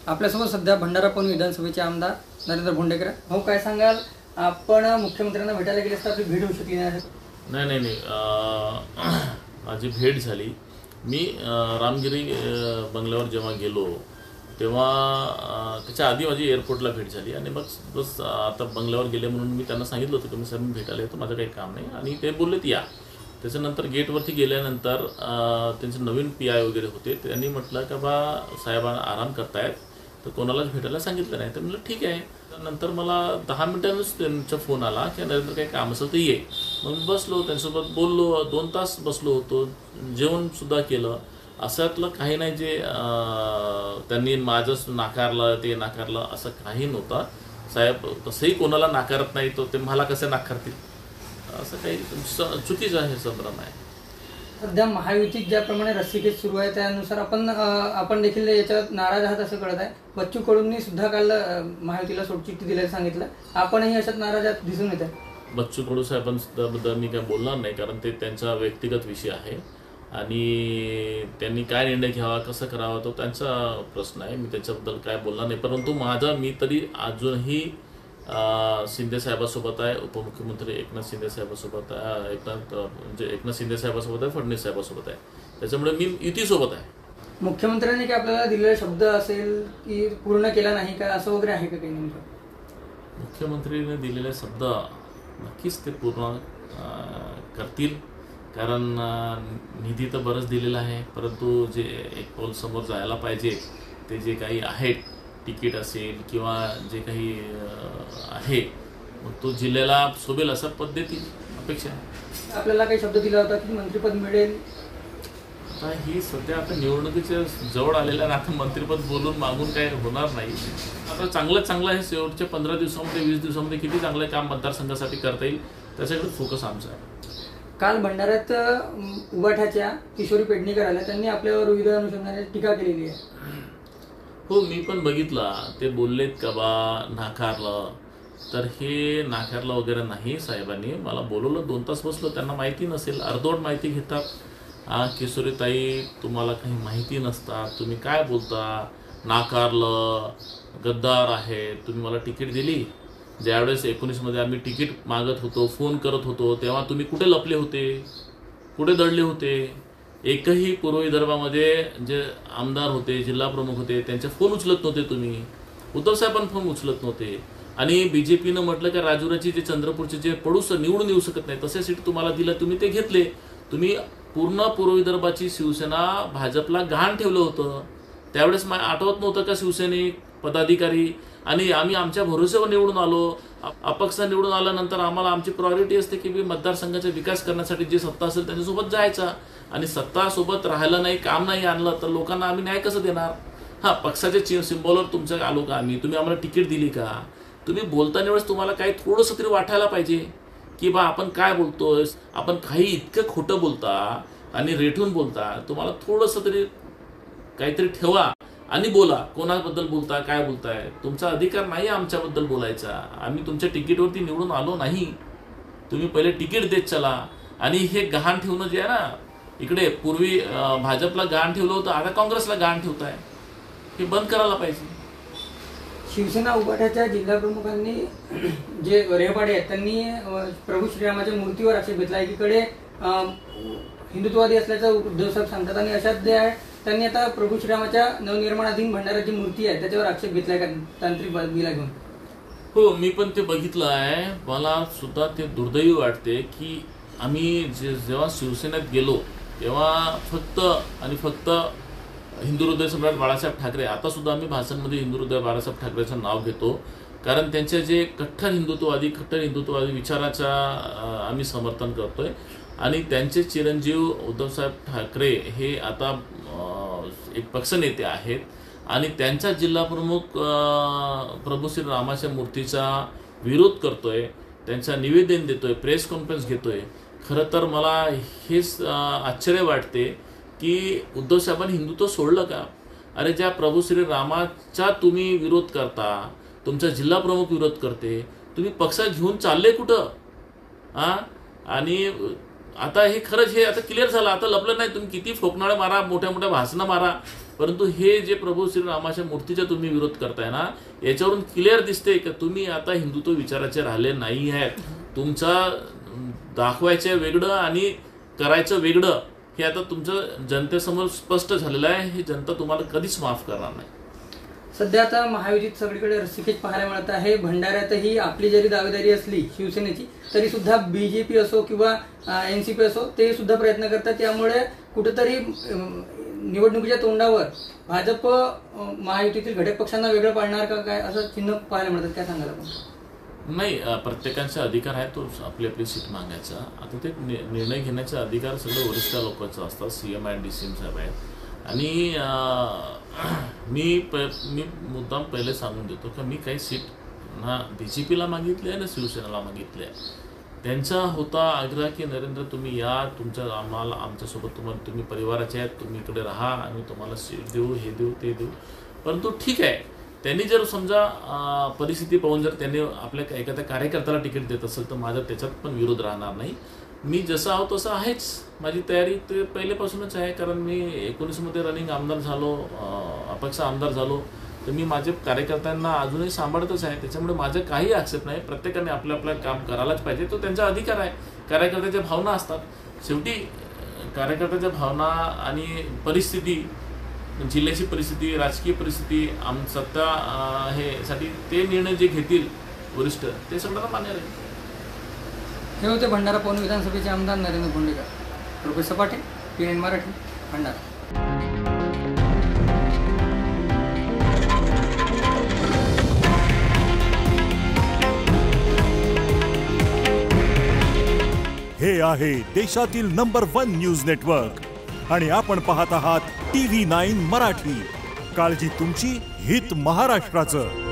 आपल्यासोबत सध्या भंडारा पवन विधानसभेचे आमदार नरेंद्र भोंडेकर. भाऊ, काय सांगाल, आपण मुख्यमंत्र्यांना भेटायला गेले असता आपली भेट होऊ शकली नाही? नाही. माझी भेट झाली. मी रामगिरी बंगल्यावर जेव्हा गेलो तेव्हा त्याच्या आधी माझी एअरपोर्टला भेट झाली आणि मग बस आता बंगल्यावर गेले म्हणून मी त्यांना सांगितलं होतं की मी सर मी भेटायला येतो, माझं काही काम नाही. आणि ते बोललेत या. त्याच्यानंतर गेटवरती गेल्यानंतर त्यांचे नवीन PI वगैरे होते. त्यांनी म्हटलं का बा साहेबांना आराम करतायत तर कोणालाच भेटायला सांगितलं नाही. तर म्हटलं ठीक आहे. नंतर मला 10 मिनिटांनीच त्यांचा फोन आला की नरेंद्र काही काम असेल तर ये. मग बसलो, त्यांच्यासोबत बोललो, 2 तास बसलो होतो, जेवणसुद्धा केलं. अशातलं काही नाही जे त्यांनी माझंच नाकारलं ते नाकारलं असं काही नव्हतं. साहेब तसंही कोणाला नाकारत नाही, तो ते मला कसे नाकारतील असं काही चुकीचं आहे, संभ्रम आहे. सध्या महायुतीत ज्याप्रमाणे रस्सीखेच सुरू आहे त्यानुसार आपण देखील याच्यात नाराज आहात असं कळत आहे. बच्चू कडूंनी सुद्धा काल महायुतीला सोडचिठ्ठी दिल्याचं सांगितलं. आपणही अशात नाराज आहात दिसून येत आहे. बच्चू कडू साहेबांबद्दल मी काय बोलणार नाही, कारण ते त्यांचा व्यक्तिगत विषय आहे आणि त्यांनी काय निर्णय घ्यावा कसं करावा तो त्यांचा प्रश्न आहे. मी त्याच्याबद्दल काय बोलणार नाही. परंतु मी तरी अजूनही शिंदे साहेबांसोबत आहे, उपमुख्यमंत्री एकनाथ शिंदे साहेबांसोबत आहे, एकनाथ शिंदे साहेबांसोबत आहे, फडणवीस साहेबांसोबत आहे. त्याच्यामुळे मी युतीसोबत आहे. मुख्यमंत्र्यांनी काय आपल्याला दिलेला शब्द असेल की पूर्ण केला नाही का, असं वगैरे आहे का काही नेमकं? मुख्यमंत्रीने दिलेले शब्द नक्कीच ते पूर्ण करतील, कारण निधी तर बरंच दिलेला आहे. परंतु जे एक पाऊल समोर जायला पाहिजे ते जे काही आहे, तिकीट असेल किंवा जे काही आहे मग तो जिल्ह्याला शोभेल असा पद्धती अपेक्षा आहे. आपल्याला काही शब्द दिला होता की मंत्रिपद मिळेल. आता ही सध्या आता निवडणुकीच्या जवळ आलेल्या आता मंत्रिपद बोलून मागून काही होणार नाही. आता चांगलं हे शेवटच्या 15 दिवसामध्ये 20 दिवसामध्ये किती चांगलं काम मतदारसंघासाठी करता येईल त्याच्याकडे फोकस आमचा आहे. काल भंडाऱ्यात उबाठाच्या किशोरी पेडणेकर आल्या, त्यांनी आपल्यावर विविध अनुषंगाने टीका केलेली आहे. हो, मी पण बघितला. ते बोललेत का बा नाकारलं, तर हे नाकारलं वगैरे नाही. साहेबांनी मला बोलवलं, 2 तास बसलो. त्यांना माहिती नसेल, अर्धवट माहिती घेतात. किशोरीताई तुम्हाला काही माहिती नसतात, तुम्ही काय बोलता, नाकारलं, गद्दार आहे, तुम्ही मला तिकीट दिली. ज्यावेळेस 19मध्ये आम्ही तिकीट मागत होतो, फोन करत होतो, तेव्हा तुम्ही कुठे लपले होते, कुठे दडले होते? एकही पूर्व विदर्भामध्ये जे आमदार होते, जिल्हा प्रमुख होते, त्यांचे फोन उचलत नव्हते तुम्ही. उद्धव साहेबांनी फोन उचलत नव्हते. आणि BJPनं म्हटलं की राजुराची जे चंद्रपूरचे जे पडूस निवडून येऊ शकत नाही तसे सीट तुम्हाला दिलं, तुम्ही ते घेतले. तुम्ही पूर्ण पूर्व विदर्भाची शिवसेना भाजपला गहाण ठेवलं होतं. त्यावेळेस आठवत नव्हतं का शिवसैनिक पदाधिकारी? आणि आम्ही आमच्या भरोश्यावर निवडून आलो. अपक्ष निवडून आल्यानंतर आम्हाला आमची प्रायोरिटी असते की मतदारसंघाचा विकास करण्यासाठी जे सत्ता असेल त्यांच्यासोबत जायचा. आणि सत्ता सोबत राहायला नाही, काम नाही आणलं तर लोकांना आम्ही न्याय कसं देणार? पक्षाच्या सिम्बॉलवर तुमच्या आलो का आम्ही? तुम्ही आम्हाला तिकीट दिली का? तुम्ही बोलताना वेळेस तुम्हाला काही थोडंसं तरी वाटायला पाहिजे की बा आपण काय बोलतोय. आपण काही इतकं खोटं बोलता आणि रेटून बोलता. तुम्हाला थोडंसं तरी काहीतरी ठेवा आणि बोला. कोणाबद्दल बोलता, काय बोलताय? तुमचा अधिकार नाही आमच्याबद्दल बोलायचा. आम्ही तुमच्या तिकीटवरती निवडून आलो नाही. तुम्ही पहिले तिकीट देत चला. आणि हे गहाण ठेवणं जे आहे ना, इकडे पूर्वी भाजपला गहाण ठेवलं होतं, आता काँग्रेसला गहाण ठेवताय, हे बंद करायला पाहिजे. शिवसेना उबाठाच्या जिल्हा प्रमुखांनी जे रेहपाडे आहेत त्यांनी प्रभू श्रीरामाच्या मूर्तीवर आक्षेप घेतला. एकीकडे हिंदुत्ववादी असल्याचं उद्धव साहेब सांगतात आणि अशात जे आहे त्यांनी आता प्रभू श्रीरामाच्या नवनिर्माणाधीन भंडाराची मूर्ती आहे त्याच्यावर आक्षेप घेतलाय का तांत्रिक बाबीला घेऊन? हो, मी पण ते बघितलं आहे. मला सुद्धा ते दुर्दैवी वाटते की आम्ही जेव्हा शिवसेनेत गेलो तेव्हा फक्त हिंदू हृदय सम्राट बाळासाहेब ठाकरे, आता सुद्धा आम्ही भाषणांमध्ये हिंदू हृदय बाळासाहेब ठाकरेचं नाव घेतो, कारण त्यांचे जे कट्टर हिंदुत्ववादी विचाराचा आम्ही समर्थन करतोय. आणि त्यांचे चिरंजीव उद्धवसाहेब ठाकरे हे आता एक पक्षनेते आहेत आणि त्यांचा जिल्हा प्रमुख प्रभू श्री रामाच्या मूर्तीचा विरोध करतोय, त्यांचा निवेदन देतोय, प्रेस कॉन्फरन्स घेतोय. खरं तर मला हेच आश्चर्य वाटते की उद्धव साहेबांनी हिंदुत्व सोडलं का? अरे, ज्या प्रभू श्री रामाचा तुम्ही विरोध करता, तुमचा जिल्हा प्रमुख विरोध करते, तुम्ही पक्ष घेऊन चालले कुठं? आणि आता हे खरंच हे आता क्लिअर झालं. आता लपलं नाही. तुम्ही किती फोकनाळे मारा, मोठ्या मोठ्या भाषणं मारा, परंतु हे जे प्रभू श्रीरामाच्या मूर्तीचा तुम्ही विरोध करताय ना, याच्यावरून क्लिअर दिसते की तुम्ही आता हिंदुत्व विचाराचे राहिले नाही आहेत. तुमचा दाखवायचं वेगळं आणि करायचं वेगळं हे आता तुमचं जनतेसमोर स्पष्ट झालेलं आहे. हे जनता तुम्हाला कधीच माफ करणार नाही. सध्या आता महायुतीत सगळीकडे रस्सीखेच पाहायला मिळत आहे. भंडाऱ्यातही आपली जरी दावेदारी असली शिवसेनेची, तरी सुद्धा बीजेपी असो किंवा एनसीपी असो, ते सुद्धा प्रयत्न करतात. त्यामुळे कुठेतरी निवडणुकीच्या तोंडावर भाजप महायुतीतील घटक पक्षांना वेगळं पाडणार का काय, असं चिन्ह पाहायला मिळतात. काय सांगाल आपण? नाही, प्रत्येकाचा अधिकार आहे तो आपली आपली सीट मागायचा. आता ते निर्णय घेण्याचा अधिकार सगळं वरिष्ठ लोकांचा असतात. CM आणि DCM साहेब आहेत. आणि मी मुद्दाम पहिले सांगून देतो की मी काही सीट ना BJPला मागितले आहे ना शिवसेनेला मागितले आहे. त्यांचा होता आग्रह की नरेंद्र तुम्ही या, आमच्यासोबत तुम्ही परिवाराचे आहेत, तुम्ही इकडे राहा, आम्ही तुम्हाला सीट देऊ, हे देऊ ते देऊ. परंतु ठीक आहे, त्यांनी जर समजा परिस्थिती पाहून जर त्यांनी आपल्या एखाद्या कार्यकर्त्याला तिकीट देत असेल तर माझा त्याच्यात पण विरोध राहणार नाही. मी जसं आहो तसं आहेच. माझी तयारी ते पहिल्यापासूनच आहे. कारण मी 19मध्ये रनिंग आमदार झालो, अपक्ष आमदार झालो, तर मी माझे कार्यकर्त्यांना अजूनही सांभाळतच आहे. त्याच्यामुळे माझं काही आक्षेप नाही. प्रत्येकाने आपलं आपलं काम करायलाच पाहिजे, तो त्यांचा अधिकार आहे. कार्यकर्त्याच्या भावना असतात. शेवटी कार्यकर्त्याच्या भावना आणि परिस्थिती, जिल्ह्याची परिस्थिती, राजकीय परिस्थिती, सत्ता हे साठी ते निर्णय जे घेतील वरिष्ठ, ते सगळ्यांना मान्य राहील. हे होते भंडारा पवन विधानसभेचे आमदार नरेंद्र भोंडेकर. Professor Patil, PN Marathi, Bhandara. हे आहे देशातील नंबर 1 न्यूज नेटवर्क आणि आपण पाहत आहात TV9 मराठी. काळजी तुमची, हित महाराष्ट्राचं.